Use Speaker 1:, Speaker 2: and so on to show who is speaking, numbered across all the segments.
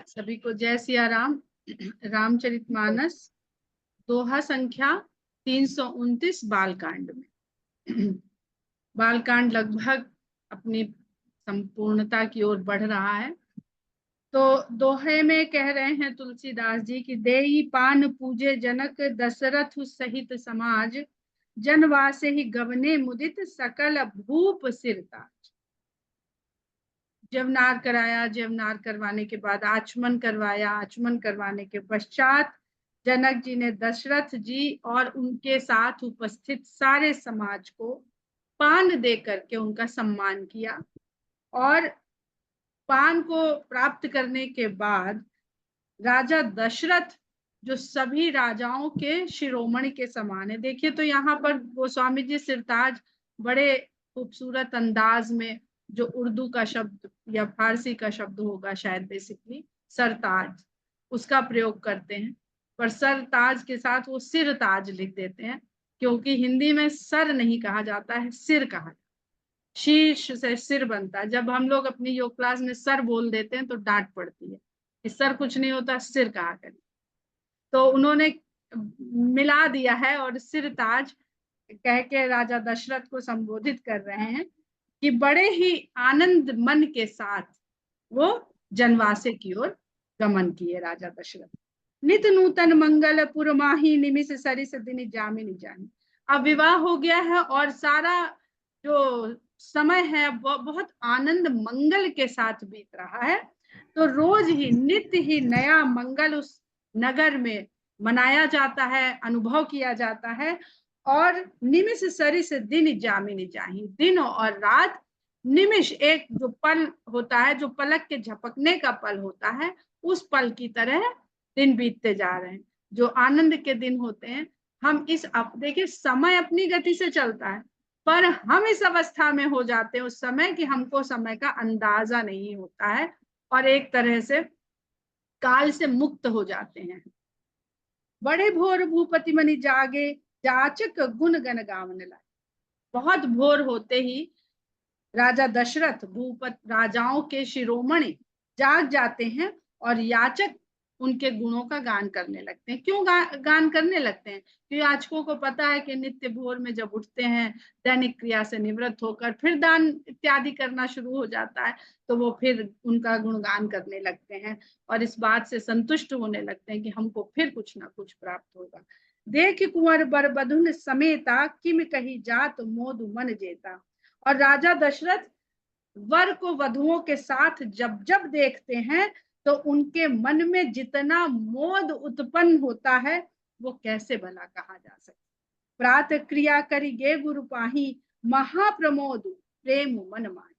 Speaker 1: सभी को जय सिया राम। रामचरितमानस दोहा संख्या 329 बालकांड में बालकांड लगभग अपनी संपूर्णता की ओर बढ़ रहा है। तो दोहे में कह रहे हैं तुलसीदास जी की देई पान पूजे जनक दशरथ सहित समाज जनवासे ही गवने मुदित सकल भूप सिरताज। जवनार कराया, जवनार करवाने के बाद आचमन करवाया, आचमन करवाने के पश्चात जनक जी ने दशरथ जी और उनके साथ उपस्थित सारे समाज को पान दे करके उनका सम्मान किया। और पान को प्राप्त करने के बाद राजा दशरथ जो सभी राजाओं के शिरोमणि के समान है। देखिए तो यहाँ पर गोस्वामी जी सिरताज बड़े खूबसूरत अंदाज में, जो उर्दू का शब्द या फारसी का शब्द होगा शायद बेसिकली सरताज, उसका प्रयोग करते हैं। पर सरताज के साथ वो सिरताज लिख देते हैं, क्योंकि हिंदी में सर नहीं कहा जाता है, सिर कहा जाता है। शीर्ष से सिर बनता है। जब हम लोग अपनी योग क्लास में सर बोल देते हैं तो डांट पड़ती है कि सर कुछ नहीं होता, सिर कहा करें। तो उन्होंने मिला दिया है और सिरताज कह के राजा दशरथ को संबोधित कर रहे हैं कि बड़े ही आनंद मन के साथ वो जनवासे की ओर गमन किए राजा दशरथ। नित नूतन मंगल पुरमाही निमिष सरिस दिन जामिनी जानी। अब विवाह हो गया है और सारा जो समय है वो बहुत आनंद मंगल के साथ बीत रहा है। तो रोज ही नित्य ही नया मंगल उस नगर में मनाया जाता है, अनुभव किया जाता है। और निमिष सरिस दिन जामिनी जाही, दिन और रात निमिष एक जो पल होता है, जो पलक के झपकने का पल होता है, उस पल की तरह दिन बीतते जा रहे हैं। जो आनंद के दिन होते हैं, हम इस देखिए समय अपनी गति से चलता है, पर हम इस अवस्था में हो जाते हैं उस समय कि हमको समय का अंदाजा नहीं होता है और एक तरह से काल से मुक्त हो जाते हैं। बड़े भोर भूपति मनि जागे जाचक गुण गण गावन लाए। बहुत भोर होते ही राजा दशरथ भूपत राजाओं के शिरोमणि जाग जाते हैं और याचक उनके गुणों का गान करने लगते हैं। क्यों गान करने लगते हैं? क्योंकि याचकों को पता है कि नित्य भोर में जब उठते हैं, दैनिक क्रिया से निवृत्त होकर फिर दान इत्यादि करना शुरू हो जाता है, तो वो फिर उनका गुणगान करने लगते हैं और इस बात से संतुष्ट होने लगते हैं कि हमको फिर कुछ ना कुछ प्राप्त होगा। देख कुंवर बर बधुन समेता किम कही जात मोद मन जेता। और राजा दशरथ वर को वधुओं के साथ जब जब देखते हैं तो उनके मन में जितना मोद उत्पन्न होता है वो कैसे भला कहा जा सकता। प्रात क्रिया करिगे गुरु पाही महाप्रमोद प्रेम मन माही।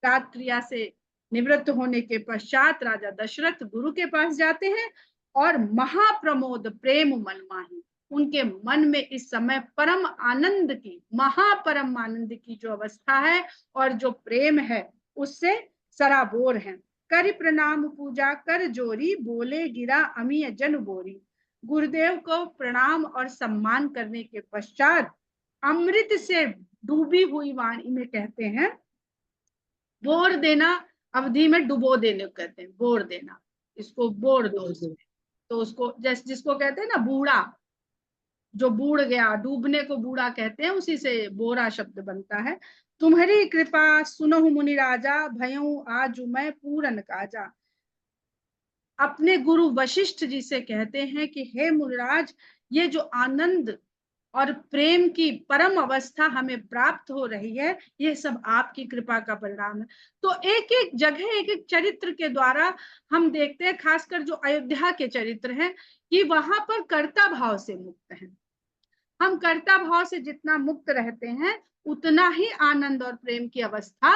Speaker 1: प्रात क्रिया से निवृत्त होने के पश्चात राजा दशरथ गुरु के पास जाते हैं और महाप्रमोद प्रेम मन माही, उनके मन में इस समय परम आनंद की, महापरम आनंद की जो अवस्था है और जो प्रेम है उससे सराबोर हैं। कर प्रणाम पूजा कर जोरी बोले गिरा अमीय जन बोरी। गुरुदेव को प्रणाम और सम्मान करने के पश्चात अमृत से डूबी हुई वाणी में कहते हैं, बोर देना अवधि में डुबो देने को कहते हैं, बोर देना, इसको बोर दो उसमें। तो उसको जिसको कहते हैं ना बूढ़ा, जो बूढ़ गया, डूबने को बूढ़ा कहते हैं, उसी से बोरा शब्द बनता है। तुम्हारी कृपा सुनहु मुनि राजा भयऊ आज मैं पूरन काजा। अपने गुरु वशिष्ठ जी से कहते हैं कि हे मुनिराज, ये जो आनंद और प्रेम की परम अवस्था हमें प्राप्त हो रही है, ये सब आपकी कृपा का परिणाम है। तो एक एक जगह, एक एक चरित्र के द्वारा हम देखते हैं, खासकर जो अयोध्या के चरित्र हैं, कि वहां पर कर्ता भाव से मुक्त हैं। हम कर्ता भाव से जितना मुक्त रहते हैं उतना ही आनंद और प्रेम की अवस्था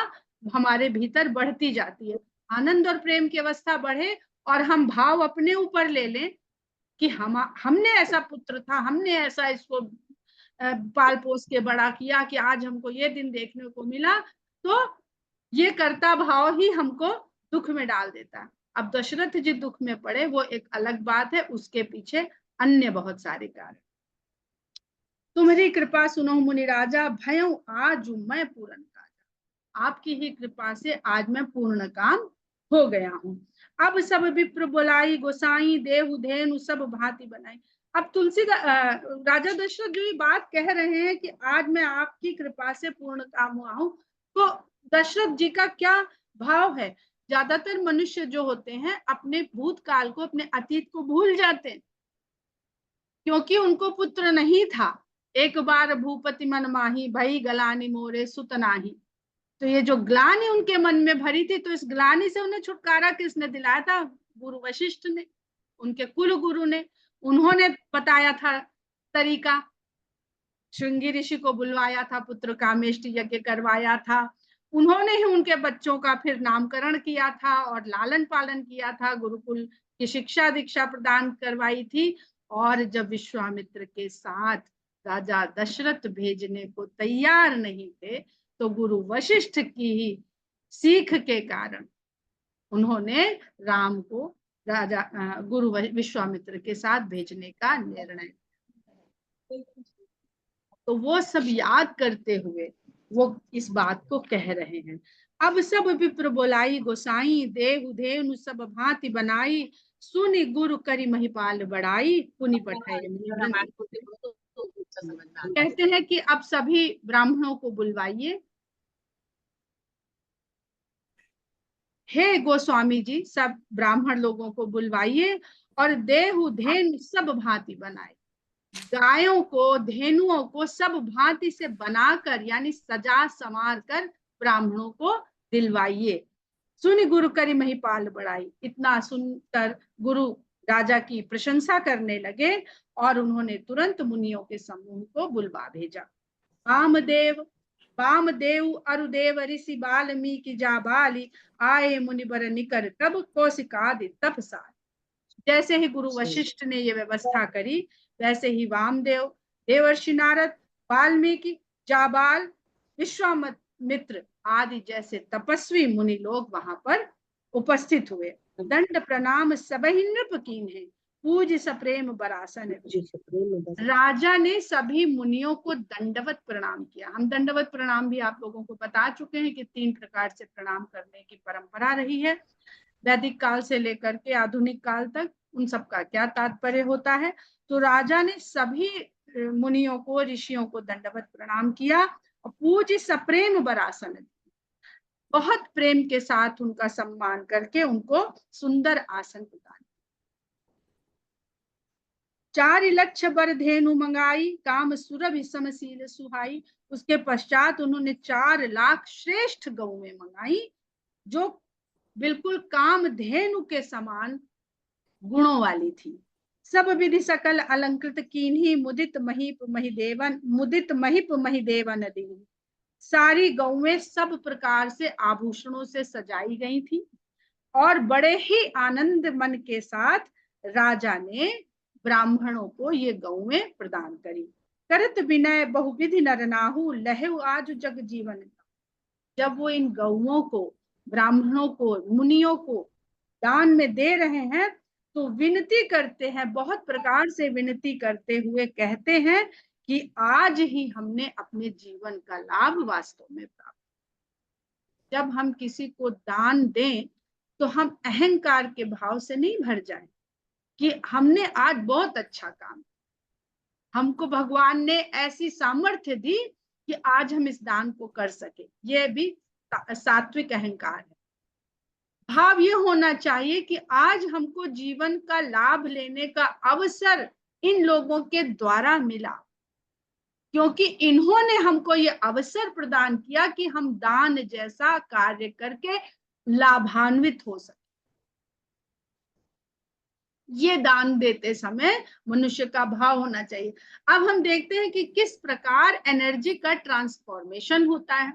Speaker 1: हमारे भीतर बढ़ती जाती है। आनंद और प्रेम की अवस्था बढ़े और हम भाव अपने ऊपर ले लें कि हमने ऐसा पुत्र था, हमने ऐसा इसको पाल पोस के बड़ा किया कि आज हमको ये दिन देखने को मिला, तो ये कर्ता भाव ही हमको दुख में डाल देता है। अब दशरथ जी दुख में पड़े वो एक अलग बात है, उसके पीछे अन्य बहुत सारे कारण। तुम्हारी कृपा सुनो मुनि राजा भयऊ आज मैं पूर्ण काजा। आपकी ही कृपा से आज मैं पूर्ण काम हो गया हूँ। अब सब विप्र बोलाई गोसाई देहु धेनु सब भांति बनाई। अब राजा दशरथ जो ये बात कह रहे हैं कि आज मैं आपकी कृपा से पूर्ण काम हुआ हूं, तो दशरथ जी का क्या भाव है। ज्यादातर मनुष्य जो होते हैं अपने भूतकाल को, अपने अतीत को भूल जाते हैं, क्योंकि उनको पुत्र नहीं था। एक बार भूपति मन माही भई गलानी मोरे सुत नाही। तो ये जो ग्लानि उनके मन में भरी थी, तो इस ग्लानि से उन्हें छुटकारा किसने दिलाया था? गुरु वशिष्ठ ने, उनके कुल गुरु ने। उन्होंने बताया था तरीका, श्रृंगी ऋषि को बुलवाया था, पुत्र कामेष्टि यज्ञ करवाया था, उन्होंने ही उनके बच्चों का फिर नामकरण किया था और लालन पालन किया था, गुरुकुल की शिक्षा दीक्षा प्रदान करवाई थी। और जब विश्वामित्र के साथ राजा दशरथ भेजने को तैयार नहीं थे, तो गुरु वशिष्ठ की ही सीख के कारण उन्होंने राम को राजा गुरु विश्वामित्र के साथ भेजने का निर्णय। तो वो सब याद करते हुए वो इस बात को कह रहे हैं। अब सब विप्र बोलाई गोसाई देहु धेनु सब भांति बनाई, सुनि गुरु करि महिपाल बढ़ाई, पुनि पठाए। कहते हैं कि अब सभी ब्राह्मणों को बुलवाइए, हे गोस्वामी जी सब ब्राह्मण लोगों को बुलवाइए और देहु धेनु सब भांति बनाए। गायों को, धेनुओं को सब भांति से बनाकर यानी सजा संवार कर ब्राह्मणों को दिलवाइए। सुनि गुरु करि महिपाल बढ़ाई। इतना सुनकर गुरु राजा की प्रशंसा करने लगे और उन्होंने तुरंत मुनियों के समूह को बुलवा भेजा। वामदेव अरुदेव ऋषि बाल्मीकि जाबाली, आए मुनिबर निकर तब कौशिकादि तपसार। जैसे ही गुरु वशिष्ठ ने ये व्यवस्था करी, वैसे ही वामदेव, देवर्षि नारद, वाल्मीकि, जाबाल, विश्वामित्र आदि जैसे तपस्वी मुनि लोग वहां पर उपस्थित हुए। दंड प्रणाम सबहि नृप कीन्हे, पूज सप्रेम बरासन। राजा ने सभी मुनियों को दंडवत प्रणाम किया। हम दंडवत प्रणाम भी आप लोगों को बता चुके हैं कि 3 प्रकार से प्रणाम करने की परंपरा रही है, वैदिक काल से लेकर के आधुनिक काल तक। उन सब का क्या तात्पर्य होता है? तो राजा ने सभी मुनियों को, ऋषियों को दंडवत प्रणाम किया और पूज्य सप्रेम बरासन, बहुत प्रेम के साथ उनका सम्मान करके उनको सुंदर आसन प्रदान। 4 लक्ष बर धेनु मंगाई, काम सुरभि समशील सुहाई। उसके पश्चात उन्होंने 4 लाख श्रेष्ठ गौएं मंगाई, जो बिल्कुल काम धेनु के समान गुणों वाली थी। सब विधि सकल अलंकृत कीन्ही, मुदित महिप महिदेवन दीन। सारी गौएं सब प्रकार से आभूषणों से सजाई गई थी और बड़े ही आनंद मन के साथ राजा ने ब्राह्मणों को ये गौएं प्रदान करी। करत विनय बहुविधि नरनाहु, लहु आज जग जीवन। जब वो इन गौओं को, ब्राह्मणों को, मुनियों को दान में दे रहे हैं, तो विनती करते हैं, बहुत प्रकार से विनती करते हुए कहते हैं कि आज ही हमने अपने जीवन का लाभ वास्तव में प्राप्त। जब हम किसी को दान दें तो हम अहंकार के भाव से नहीं भर जाएं कि हमने आज बहुत अच्छा काम, हमको भगवान ने ऐसी सामर्थ्य दी कि आज हम इस दान को कर सके। यह भी सात्विक अहंकार है। भाव ये होना चाहिए कि आज हमको जीवन का लाभ लेने का अवसर इन लोगों के द्वारा मिला, क्योंकि इन्होंने हमको ये अवसर प्रदान किया कि हम दान जैसा कार्य करके लाभान्वित हो सके। ये दान देते समय मनुष्य का भाव होना चाहिए। अब हम देखते हैं कि किस प्रकार एनर्जी का ट्रांसफॉर्मेशन होता है।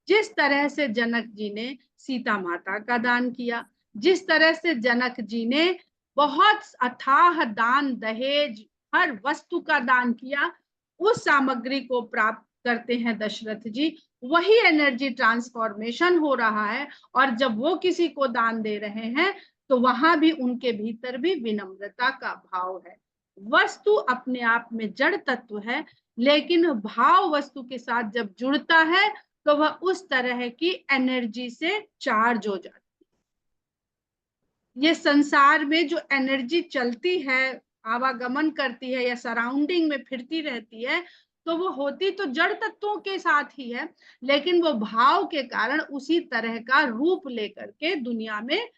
Speaker 1: जिस तरह से जनक जी ने सीता माता का दान किया, जिस तरह से जनक जी ने बहुत अथाह दान, दहेज, हर वस्तु का दान किया, उस सामग्री को प्राप्त करते हैं दशरथ जी, वही एनर्जी ट्रांसफॉर्मेशन हो रहा है। और जब वो किसी को दान दे रहे हैं तो वहां भी उनके भीतर भी विनम्रता का भाव है। वस्तु अपने आप में जड़ तत्व है, लेकिन भाव वस्तु के साथ जब जुड़ता है तो वह उस तरह की एनर्जी से चार्ज हो जाती है। ये संसार में जो एनर्जी चलती है, आवागमन करती है या सराउंडिंग में फिरती रहती है, तो वो होती तो जड़ तत्वों के साथ ही है, लेकिन वो भाव के कारण उसी तरह का रूप लेकर के दुनिया में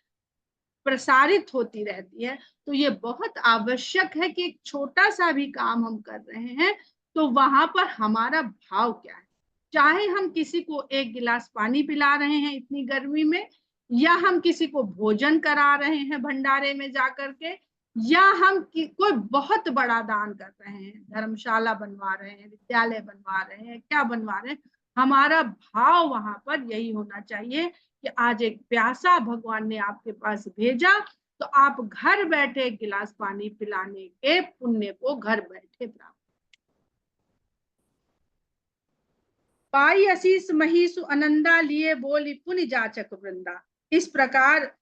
Speaker 1: प्रसारित होती रहती है। तो ये बहुत आवश्यक है कि एक छोटा सा भी काम हम कर रहे हैं तो वहां पर हमारा भाव क्या है। चाहे हम किसी को एक गिलास पानी पिला रहे हैं इतनी गर्मी में, या हम किसी को भोजन करा रहे हैं भंडारे में जाकर के, या हम कोई बहुत बड़ा दान कर रहे हैं, धर्मशाला बनवा रहे हैं, विद्यालय बनवा रहे हैं, क्या बनवा रहे हैं, हमारा भाव वहां पर यही होना चाहिए कि आज एक प्यासा भगवान ने आपके पास भेजा, तो आप घर बैठे एक गिलास पानी पिलाने के पुण्य को घर बैठे प्राप्त। पाई असीस महिसु अनंदा लिए बोली पुनि जाचक वृंदा। इस प्रकार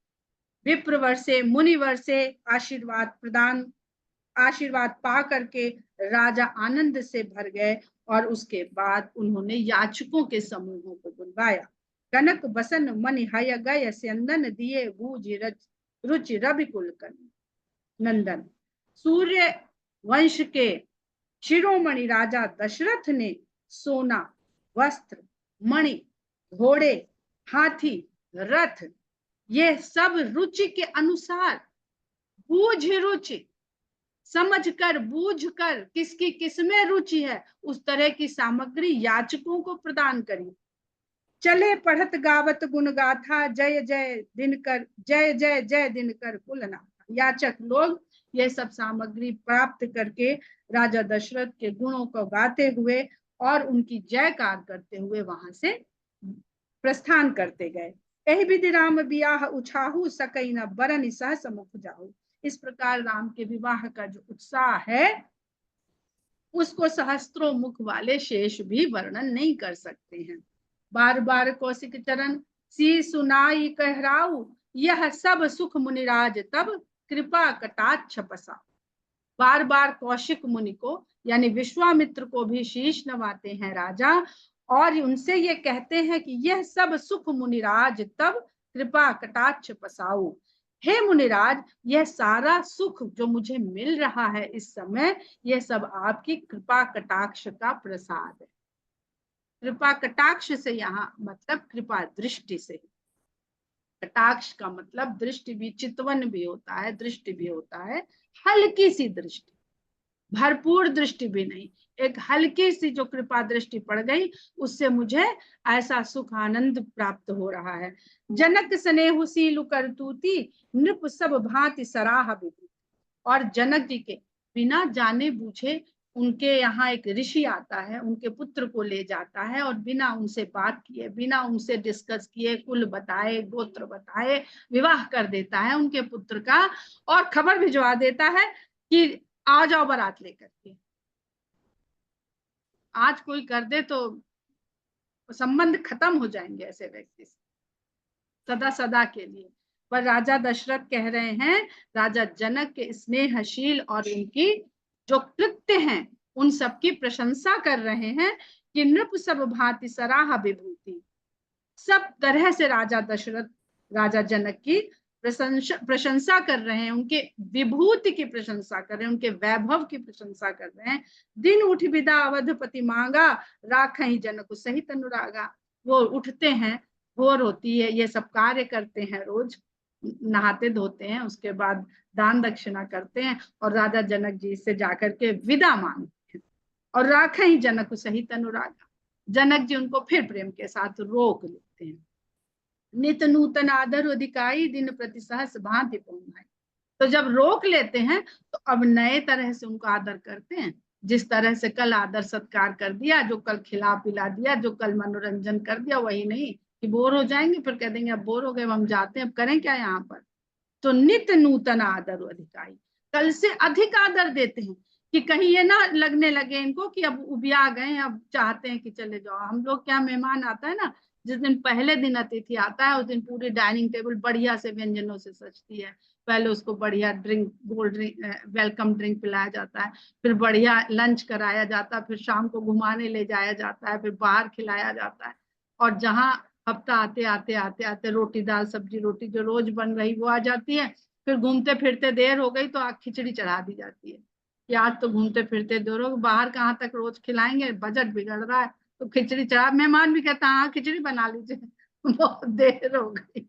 Speaker 1: विप्रवर से मुनिवर से आशीर्वाद पा करके राजा आनंद से भर गए, और उसके बाद उन्होंने याचकों के समूहों को बुलवाया। कनक बसन मन हय गय स्यंदन दिए बूझ रुचि रवि कुल नंदन। सूर्य वंश के शिरोमणि राजा दशरथ ने सोना, वस्त्र, मणि, घोड़े, हाथी, रथ, ये सब रुचि के अनुसार, बूझ रुचि, समझ कर बूझ कर किसकी किसमें रुचि है उस तरह की सामग्री याचकों को प्रदान करी। चले पढ़त गावत गुण गाथा जय जय दिनकर, जय जय जय दिनकर कुलनाथा। याचक लोग ये सब सामग्री प्राप्त करके राजा दशरथ के गुणों को गाते हुए और उनकी जयकार करते हुए वहां से प्रस्थान करते गए। एहि विधि राम बियाह उछाहू सकई न बरन सहस मुख जाहू। इस प्रकार राम के विवाह का जो उत्साह है उसको सहस्त्रों मुख वाले शेष भी वर्णन नहीं कर सकते हैं। बार बार कौशिक चरण सी सुनाई कहराऊ, यह सब सुख मुनिराज तब कृपा कटाक्ष पसा। बार बार कौशिक मुनि को यानी विश्वामित्र को भी शीश नवाते हैं राजा, और उनसे ये कहते हैं कि यह सब सुख मुनिराज तब कृपा कटाक्ष पसाऊ। हे मुनिराज, यह सारा सुख जो मुझे मिल रहा है इस समय, यह सब आपकी कृपा कटाक्ष का प्रसाद है। कृपा कटाक्ष से यहाँ मतलब कृपा दृष्टि से। कटाक्ष का मतलब दृष्टि भी, चितवन भी होता है, दृष्टि भी होता है, हल्की सी दृष्टि, भरपूर दृष्टि भी नहीं, एक हल्की सी जो कृपा दृष्टि पड़ गई उससे मुझे ऐसा सुख आनंद प्राप्त हो रहा है। जनक स्नेहु सीलु करतूती नृप सब भांति सराह विभूति। और जनक जी के बिना जाने बूझे उनके यहाँ एक ऋषि आता है, उनके पुत्र को ले जाता है और बिना उनसे बात किए, बिना उनसे डिस्कस किए, कुल बताए, गोत्र बताए, विवाह कर देता है उनके पुत्र का, और खबर भिजवा देता है कि आ जाओ बारात लेकर के। आज कोई कर दे तो संबंध खत्म हो जाएंगे ऐसे व्यक्ति से सदा सदा के लिए। पर राजा दशरथ कह रहे हैं, राजा जनक के स्नेहशील और उनकी जो कृत्य हैं उन सबकी प्रशंसा कर रहे हैं कि नृप सब भांति सराह विभूति। सब तरह से राजा दशरथ, राजा जनक की प्रशंसा कर रहे हैं, उनके विभूति की प्रशंसा कर रहे हैं, उनके वैभव की प्रशंसा कर रहे हैं। दिन उठ विदा अवधपति मांगा, राखहि जनक सहित अनुरागा। वो उठते हैं, भोर होती है, ये सब कार्य करते हैं, रोज नहाते धोते हैं, उसके बाद दान दक्षिणा करते हैं और राजा जनक जी से जाकर के विदा मांगते हैं। और राखहि जनक सहित अनुरागा, जनक जी उनको फिर प्रेम के साथ रोक लेते हैं। नित नूतन आदर अधिकाई दिन प्रति सहस भांति पहुंचाई। तो जब रोक लेते हैं तो अब नए तरह से उनको आदर करते हैं। जिस तरह से कल आदर सत्कार कर दिया, जो कल खिला पिला दिया, जो कल मनोरंजन कर दिया, वही नहीं कि बोर हो जाएंगे फिर कह देंगे अब बोर हो गए, हम जाते हैं, अब करें क्या यहाँ पर। तो नित नूतन आदर अधिकारी, कल से अधिक आदर देते हैं कि कहीं ये ना लगने लगे इनको कि अब उबिया गए, अब चाहते हैं कि चले जाओ। हम लोग क्या, मेहमान आता है ना, जिस दिन पहले दिन अतिथि आता है उस दिन पूरी डाइनिंग टेबल बढ़िया से व्यंजनों से सजती है। पहले उसको बढ़िया drink, cold drink, welcome drink पिलाया जाता है, फिर बढ़िया लंच कराया जाता है, फिर शाम को घुमाने ले जाया जाता है, फिर बाहर खिलाया जाता है। और जहाँ हफ्ता आते आते आते आते रोटी दाल सब्जी रोटी जो रोज बन रही वो आ जाती है। फिर घूमते फिरते देर हो गई तो आग खिचड़ी चढ़ा दी जाती है कि आज तो घूमते फिरते देर हो, बाहर कहाँ तक रोज खिलाएंगे, बजट बिगड़ रहा है, तो खिचड़ी चढ़ा। मेहमान भी कहता हाँ खिचड़ी बना लीजिए बहुत देर हो गई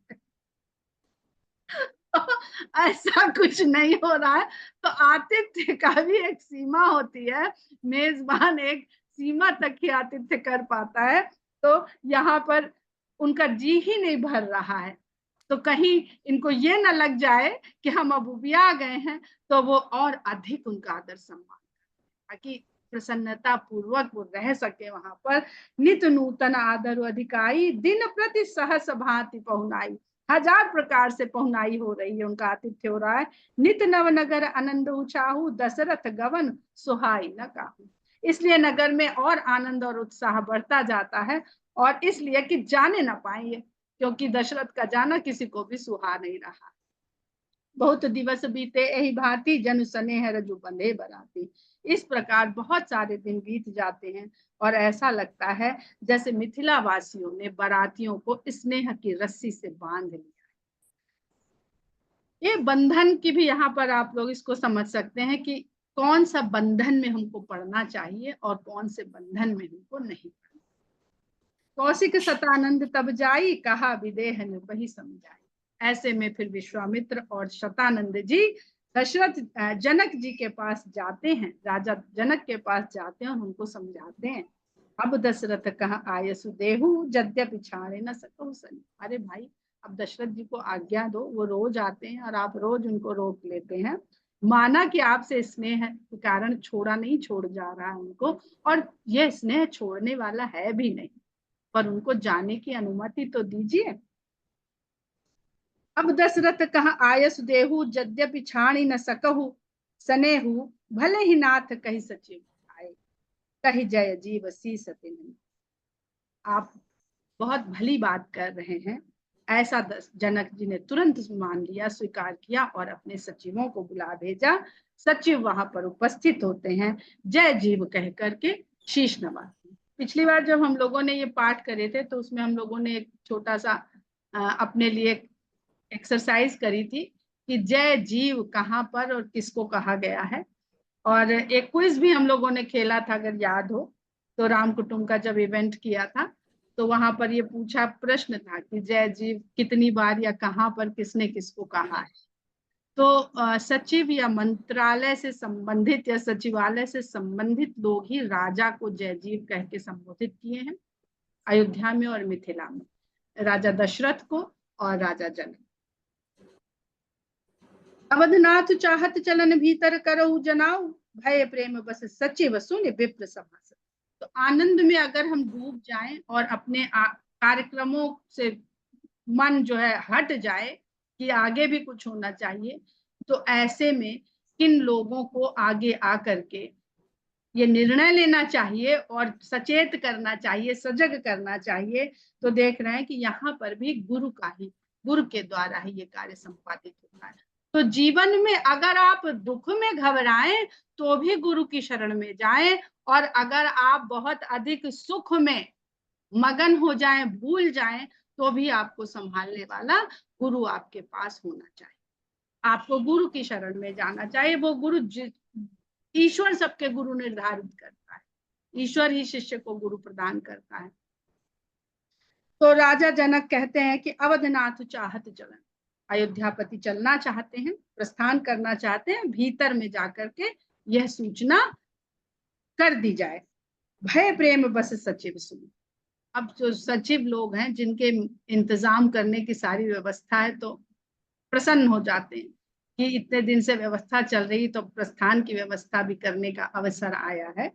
Speaker 1: ऐसा कुछ नहीं हो रहा है। तो आतिथ्य का भी एक सीमा होती है, मेजबान एक सीमा तक ही आतिथ्य कर पाता है। तो यहाँ पर उनका जी ही नहीं भर रहा है, तो कहीं इनको ये न लग जाए कि हम अब उबिया गए हैं, तो वो और अधिक उनका आदर सम्मान ताकि प्रसन्नता पूर्वक वो रह सके वहां पर। नित नूतन आदर अधिकाई दिन प्रति सहस भांति पहुनाई, हजार प्रकार से पहुनाई हो रही है, उनका आतिथ्य हो रहा है। नित नव नगर आनंद उछाहू दशरथ गवन सुहाई न काहू, इसलिए नगर में और आनंद और उत्साह बढ़ता जाता है, और इसलिए कि जाने ना पाएंगे, क्योंकि दशरथ का जाना किसी को भी सुहा नहीं रहा। बहुत दिवस बीते यही भांति जन स्नेह रजु बंधे बराती, इस प्रकार बहुत सारे दिन बीत जाते हैं और ऐसा लगता है जैसे मिथिला वासियों ने बारातियों को स्नेह की रस्सी से बांध लिया। ये बंधन की भी यहाँ पर आप लोग इसको समझ सकते हैं कि कौन सा बंधन में हमको पढ़ना चाहिए और कौन से बंधन में हमको नहीं पढ़ना। कौशिक शतानंद तब जाई कहा विदेह ने वही समझाई, ऐसे में फिर विश्वामित्र और शतानंद जी दशरथ जनक जी के पास जाते हैं, राजा जनक के पास जाते हैं और उनको समझाते हैं। अब दशरथ कहा आयसु देहु यद्यपि छाड़े न सको सनी, अरे भाई अब दशरथ जी को आज्ञा दो, वो रोज आते हैं और आप रोज उनको रोक लेते हैं। माना कि आपसे स्नेह के कारण छोड़ा नहीं, छोड़ जा रहा है उनको, और यह स्नेह छोड़ने वाला है भी नहीं, पर उनको जाने की अनुमति तो दीजिए। अब दशरथ कहा आयस देहु यद्यपि छाणी न सकहु सनेहु, भले ही नाथ कही सचिव आए, कही जय जीव सी सतिन। आप बहुत भली बात कर रहे हैं, ऐसा जनक जी ने तुरंत मान लिया, स्वीकार किया और अपने सचिवों को बुला भेजा। सचिव वहां पर उपस्थित होते हैं, जय जीव कह करके शीश नवाते हैं। पिछली बार जब हम लोगों ने ये पाठ करे थे तो उसमें हम लोगों ने एक छोटा सा अपने लिए एक्सरसाइज करी थी कि जय जीव कहाँ पर और किसको कहा गया है, और एक क्विज भी हम लोगों ने खेला था अगर याद हो तो, राम कुटुंब का जब इवेंट किया था तो वहां पर ये पूछा प्रश्न था कि जय जीव कितनी बार या कहाँ पर किसने किसको कहा है। तो सचिव या मंत्रालय से संबंधित या सचिवालय से संबंधित लोग ही राजा को जय जीव कह के संबोधित किए हैं, अयोध्या में और मिथिला में, राजा दशरथ को और राजा जनक। अवधनाथ चाहत चलन भीतर करऊ जनाऊ, भय प्रेम बस सचिव सुन विप्र सभा। तो आनंद में अगर हम डूब जाएं और अपने कार्यक्रमों से मन जो है हट जाए कि आगे भी कुछ होना चाहिए, तो ऐसे में किन लोगों को आगे आकर के ये निर्णय लेना चाहिए और सचेत करना चाहिए, सजग करना चाहिए। तो देख रहे हैं कि यहाँ पर भी गुरु के द्वारा ही ये कार्य संपादित होता है। तो जीवन में अगर आप दुख में घबराएं तो भी गुरु की शरण में जाएं, और अगर आप बहुत अधिक सुख में मगन हो जाएं, भूल जाएं, तो भी आपको संभालने वाला गुरु आपके पास होना चाहिए। आपको गुरु की शरण में जाना चाहिए। वो गुरु ईश्वर सबके गुरु निर्धारित करता है, ईश्वर ही शिष्य को गुरु प्रदान करता है। तो राजा जनक कहते हैं कि अवधनाथ चाहत चलन, अयोध्यापति चलना चाहते हैं, प्रस्थान करना चाहते हैं, भीतर में जाकर के यह सूचना कर दी जाए। भय प्रेम बस सचिव सुन, अब जो सचिव लोग हैं जिनके इंतजाम करने की सारी व्यवस्था है तो प्रसन्न हो जाते हैं कि इतने दिन से व्यवस्था चल रही तो प्रस्थान की व्यवस्था भी करने का अवसर आया है,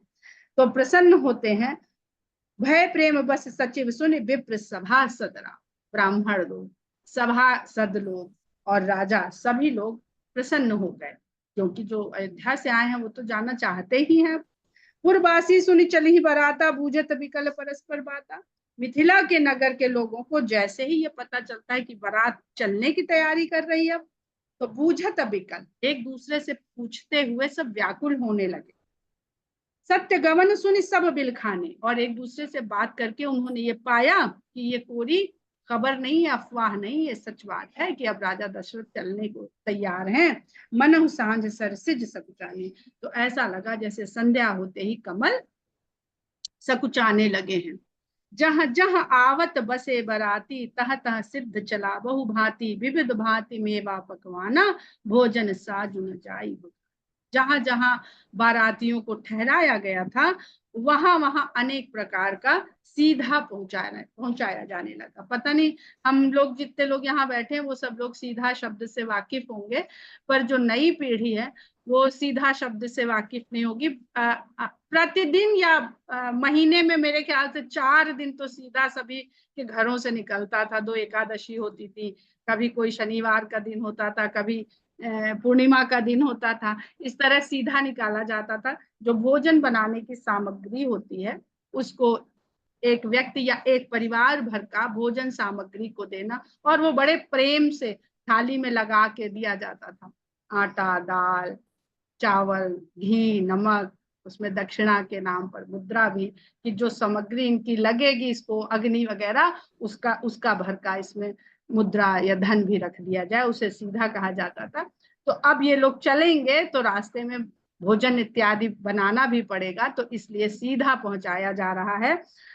Speaker 1: तो प्रसन्न होते हैं। भय प्रेम बस सचिव सुन विप्र सभा सदरा, ब्राह्मण लोग, सभा सद लोग और राजा सभी लोग प्रसन्न हो गए, क्योंकि जो अयोध्या से आए हैं वो तो जाना चाहते ही हैं। पुरवासी सुनी चली बराता, बूझत विकल परस्पर बाता। मिथिला के नगर के लोगों को जैसे ही ये पता चलता है कि बारात चलने की तैयारी कर रही है, तो बूझत विकल, एक दूसरे से पूछते हुए सब व्याकुल होने लगे। सत्य गमन सुनि सब बिल खाने, और एक दूसरे से बात करके उन्होंने ये पाया कि ये कोरी खबर नहीं है, अफवाह नहीं, ये सच बात है कि अब राजा दशरथ चलने को तैयार हैं। मनहु सांझ सरसिज सकुचाने, तो ऐसा लगा जैसे संध्या होते ही कमल सकुचाने लगे हैं। जहाँ जहाँ आवत बसे बराती, तह तह सिद्ध चला बहु भांति, विविध भांति मेवा पकवाना, भोजन साजु न जाई। जहां जहां बारातियों को ठहराया गया था, वहां वहां अनेक प्रकार का सीधा पहुंचाया जाने लगा। पता नहीं हम लोग जितने लोग यहाँ बैठे हैं वो सब लोग सीधा शब्द से वाकिफ होंगे, पर जो नई पीढ़ी है वो सीधा शब्द से वाकिफ नहीं होगी। प्रतिदिन या महीने में मेरे ख्याल से 4 दिन तो सीधा सभी के घरों से निकलता था। 2 एकादशी होती थी, कभी कोई शनिवार का दिन होता था, कभी पूर्णिमा का दिन होता था। इस तरह सीधा निकाला जाता था। जो भोजन बनाने की सामग्री होती है उसको एक व्यक्ति या एक परिवार भर का भोजन सामग्री को देना, और वो बड़े प्रेम से थाली में लगा के दिया जाता था। आटा, दाल, चावल, घी, नमक, उसमें दक्षिणा के नाम पर मुद्रा भी, कि जो सामग्री इनकी लगेगी इसको अग्नि वगैरह, उसका भर का इसमें मुद्रा या धन भी रख दिया जाए, उसे सीधा कहा जाता था। तो अब ये लोग चलेंगे तो रास्ते में भोजन इत्यादि बनाना भी पड़ेगा, तो इसलिए सीधा पहुंचाया जा रहा है।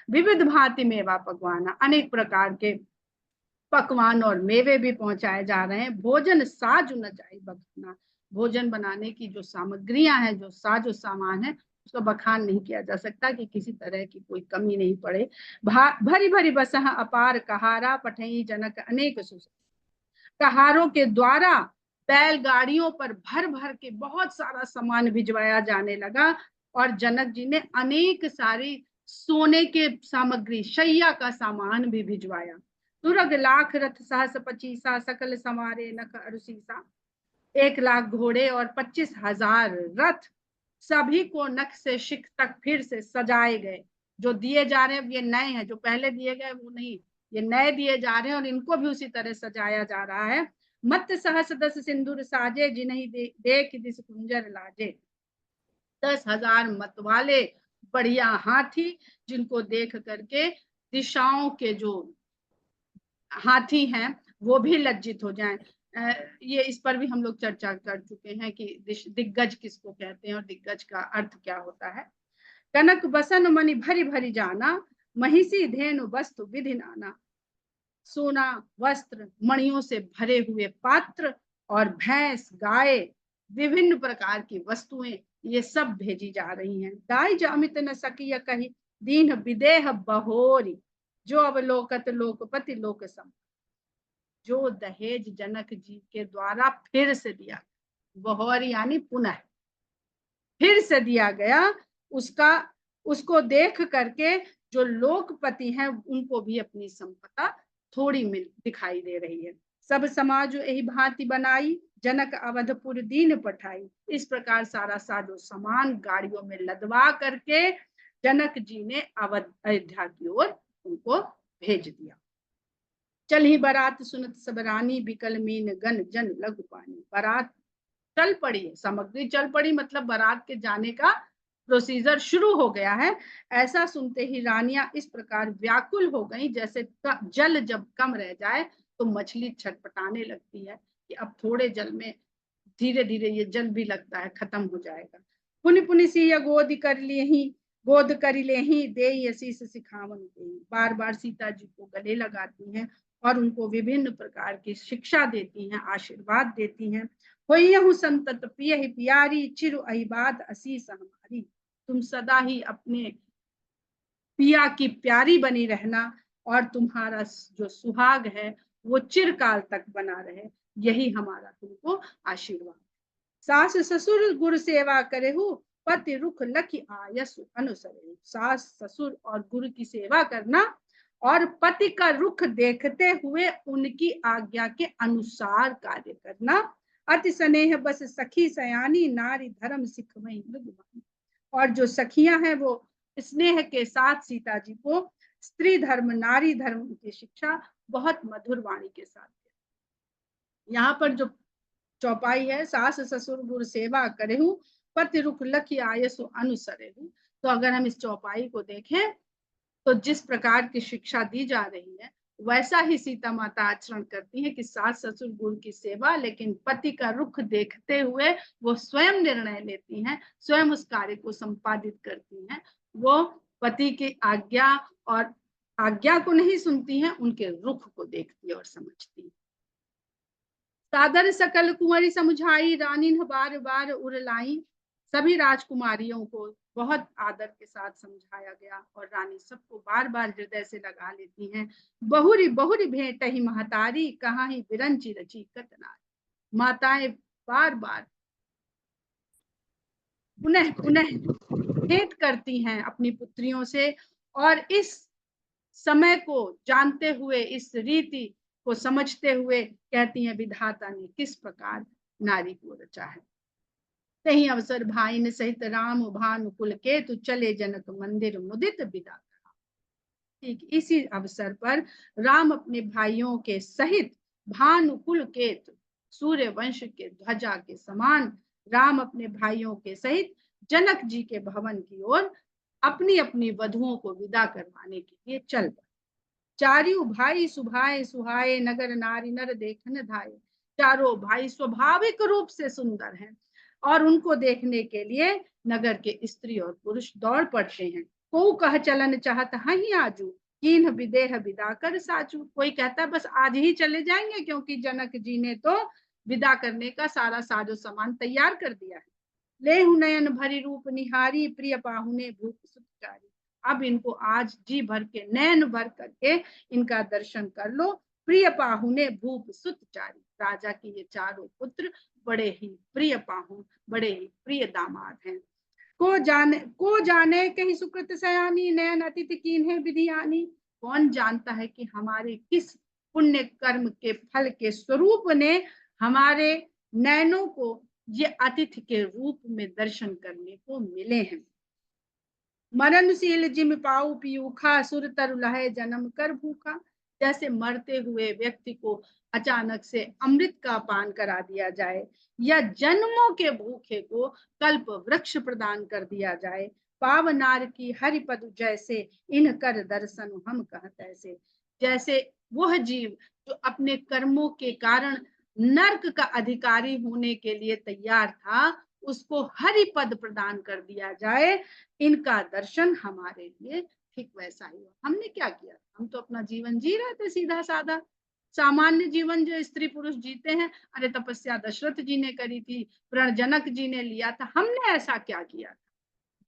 Speaker 1: विविध भांति मेवा पकवाना, अनेक प्रकार के पकवान और मेवे भी पहुंचाए जा रहे हैं। भोजन साज न जाए बखाना, भोजन बनाने की जो सामग्रियां हैं, जो साजो सामान है, उसका बखान नहीं किया जा सकता कि किसी तरह की कोई कमी नहीं पड़े। भरी भरी बसह अपार कहारा, पठई जनक अनेक सुस, कहारों के द्वारा बैलगाड़ियों पर भर भर के बहुत सारा सामान भिजवाया जाने लगा, और जनक जी ने अनेक सारी सोने के सामग्री, शैया का सामान भी भिजवाया। तुरग लाख रथ सहस पचीसा, सकल समारे नख अरुसीसा, 1 लाख घोड़े और 25,000 रथ सभी को नख से शिख तक फिर से सजाए गए। जो दिए जा रहे हैं ये नए हैं, जो पहले दिए गए वो नहीं, ये नए दिए जा रहे हैं, और इनको भी उसी तरह सजाया जा रहा है। मत सहस दस सिंदूर साजे, जिन्हीं देख दिस कुंजर लाजे, 10,000 मत वाले बढ़िया हाथी, जिनको देख करके दिशाओं के जो हाथी हैं वो भी लज्जित हो जाएं। ये इस पर भी हम लोग चर्चा कर चुके हैं कि दिग्गज किसको कहते हैं और दिग्गज का अर्थ क्या होता है। कनक बसन मणि भरी भरी जाना, महिषी धेनु वस्तु विधि नाना, सोना, वस्त्र, मणियों से भरे हुए पात्र और भैंस, गाय, विभिन्न प्रकार की वस्तुएं, ये सब भेजी जा रही हैं। दाई जामित न सकिय कही, दीन विदेह बहोरी, जो अवलोकत लोकपति लोक सम, जो दहेज जनक जी के द्वारा फिर से दिया, बहोरी यानी पुनः फिर से दिया गया, उसको देख करके जो लोकपति हैं उनको भी अपनी संपदा थोड़ी मिल दिखाई दे रही है। सब समाज यही भांति बनाई, जनक अवधपुर दीन पठाई, इस प्रकार सारा साजो सामान गाड़ियों में लदवा करके जनक जी ने अयोध्या की ओर उनको भेज दिया। चल ही बारात सुनत सब रानी, बिकल मीन गन जन लघु पानी, बारात चल पड़ी है, सामग्री चल पड़ी, मतलब बारात के जाने का प्रोसीजर शुरू हो गया है। ऐसा सुनते ही रानियां इस प्रकार व्याकुल हो गई, जैसे जल जब कम रह जाए तो मछली छटपटाने लगती है कि अब थोड़े जल में धीरे धीरे ये जल भी लगता है खत्म हो जाएगा। पुनि पुनि सी गोद कर ले ही, गोद कर ले ही दे शीस सिखावन दे, बार बार सीता जी को गले लगाती हैं और उनको विभिन्न प्रकार की शिक्षा देती हैं, आशीर्वाद देती हैं। होइहु संतत पियहि प्यारी, चिर अहिबाद असीस हमारी, तुम सदा ही अपने पिया की प्यारी बनी रहना, और तुम्हारा जो सुहाग है वो चिरकाल तक बना रहे, यही हमारा तुमको आशीर्वाद। सास ससुर गुरु सेवा करेहु, पति रुख लखि आयसु अनुसरे, सास ससुर और गुरु की सेवा करना और पति का रुख देखते हुए उनकी आज्ञा के अनुसार कार्य करना। अति स्नेह बस सखी सयानी, नारी धर्म सिखमई मृदुवानी, और जो सखियां हैं वो स्नेह के साथ सीता जी को स्त्री धर्म, नारी धर्म की शिक्षा बहुत मधुर वाणी के साथ। यहाँ पर जो चौपाई है, सास ससुर गुरु सेवा करेहु, पति रुख लखि आयसु अनुसरेहु, तो अगर हम इस चौपाई को देखें तो जिस प्रकार की शिक्षा दी जा रही है वैसा ही सीता माता आचरण करती है कि सास ससुर गुरु की सेवा, लेकिन पति का रुख देखते हुए वो स्वयं निर्णय लेती हैं, स्वयं उस कार्य को संपादित करती हैं। वो पति की आज्ञा और आज्ञा को नहीं सुनती हैं, उनके रुख को देखती है और समझती है। सादर सकल कुंवरी समुझाई, रानी न बार बार उरलाई। सभी राजकुमारियों को बहुत आदर के साथ समझाया गया और रानी सबको बार बार हृदय से लगा लेती हैं। बहुरी बहुरी भेंट ही महतारी, कहाँ ही बिरंची रची कतनारी। माताएं बार बार पुनः पुनः भेंट करती हैं अपनी पुत्रियों से, और इस समय को जानते हुए, इस रीति को समझते हुए कहती हैं विधाता ने किस प्रकार नारी को रचा है। तही अवसर भाई ने सहित राम भानुकुल के, तू चले जनक मंदिर मुदित विदा करा। ठीक इसी अवसर पर राम अपने भाइयों के सहित भानुकुल के, सूर्य वंश के ध्वजा के समान राम अपने भाइयों के सहित जनक जी के भवन की ओर अपनी अपनी वधुओं को विदा करवाने के लिए चल पड़े। चारियों भाई सुभाए सुहाए, नगर नारी नर देखन धाये। चारों भाई स्वाभाविक रूप से सुंदर हैं और उनको देखने के लिए नगर के स्त्री और पुरुष दौड़ पड़ते हैं। को कह चलन चाहत हही आजू, कीन्ह विदेह विदा कर साचू। कोई कहता बस आज ही चले जाएंगे, क्योंकि जनक जी ने तो विदा करने का सारा साजो सामान तैयार कर दिया है। लेहु नयन भरी रूप निहारी, प्रिय पाहुने भूप सुतचारी। अब इनको आज जी भर के नयन भर करके इनका दर्शन कर लो। प्रिय पाहुने भूप सुतचारी, राजा के ये चारों पुत्र बड़े ही प्रिय पाहुन, बड़े ही प्रिय दामाद हैं। को जाने कहीं सुकृत सयानी, नयन अतिथि कीन्हे विधियानी। कौन जानता है कि हमारे किस पुण्य कर्म के फल के स्वरूप ने हमारे नयनों को ये अतिथि के रूप में दर्शन करने को मिले हैं। मरणशील जिम पाऊ पीयूखा, सुर तरु लहे जन्म कर भूखा। जैसे मरते हुए व्यक्ति को अचानक से अमृत का पान करा दिया जाए, या जन्मों के भूखे को कल्प वृक्ष प्रदान कर दिया जाए। पावनार की हरिपद जैसे, इन कर दर्शन हम कहत ऐसे। जैसे वह जीव जो अपने कर्मों के कारण नर्क का अधिकारी होने के लिए तैयार था, उसको हरि पद प्रदान कर दिया जाए, इनका दर्शन हमारे लिए ठीक वैसा ही हुआ। हमने क्या किया? हम तो अपना जीवन जी रहे थे सीधा साधा सामान्य जीवन जो स्त्री पुरुष जीते हैं। अरे तपस्या दशरथ जी ने करी थी, प्रण जनक जी ने लिया था, हमने ऐसा क्या किया था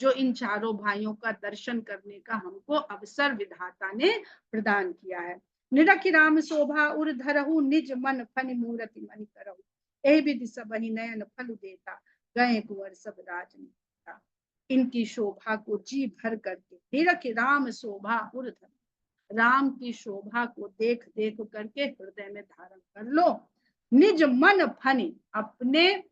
Speaker 1: जो इन चारों भाइयों का दर्शन करने का हमको अवसर विधाता ने प्रदान किया है। निरखि राम शोभा उर धरहु, निज मन फनि मूरति मनि करहु। एहि विधि सबहि नयन फल देता, गए कुंवर सब राजनीता। इनकी शोभा को जी भर करके, निरखि राम शोभा उर धर, राम की शोभा को देख देख करके हृदय में धारण कर लो। निज मन फनि, अपने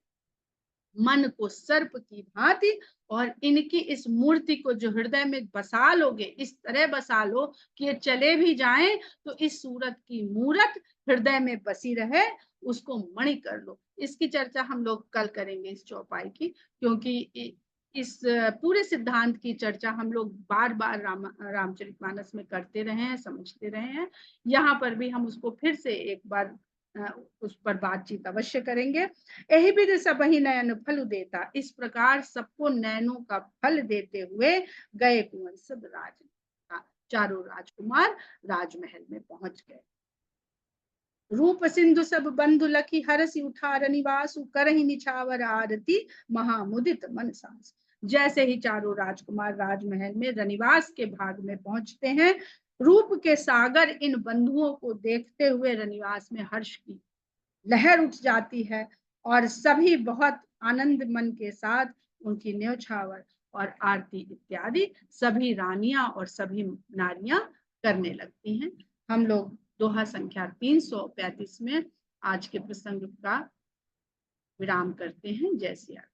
Speaker 1: मन को सर्प की भांति, और इनकी इस मूर्ति को जो हृदय में बसा लोगे, इस तरह बसा लो कि ये चले भी जाएं तो इस सूरत की मूरत हृदय में बसी रहे, उसको मणि कर लो। इसकी चर्चा हम लोग कल करेंगे इस चौपाई की, क्योंकि इस पूरे सिद्धांत की चर्चा हम लोग बार बार रामचरितमानस में करते रहे हैं, समझते रहे हैं। यहाँ पर भी हम उसको फिर से एक बार उस पर बातचीत अवश्य करेंगे। यही भी सबहि नयन फल देता, इस प्रकार सबको नयनों का फल देते हुए गए कुंवर सब राज। चारों राजकुमार राजमहल में पहुंच गए। रूप सिंधु सब बंधु लखी, हरसी उठार निवासु, करहि निछावर आरती, महामुदित मन सास। जैसे ही चारों राजकुमार राजमहल में रनिवास के भाग में पहुंचते हैं, रूप के सागर इन बंधुओं को देखते हुए रनिवास में हर्ष की लहर उठ जाती है और सभी बहुत आनंद मन के साथ उनकी न्योछावर और आरती इत्यादि सभी रानियां और सभी नारियां करने लगती हैं। हम लोग दोहा संख्या 335 में आज के प्रसंग का विराम करते हैं। जय सिया राम।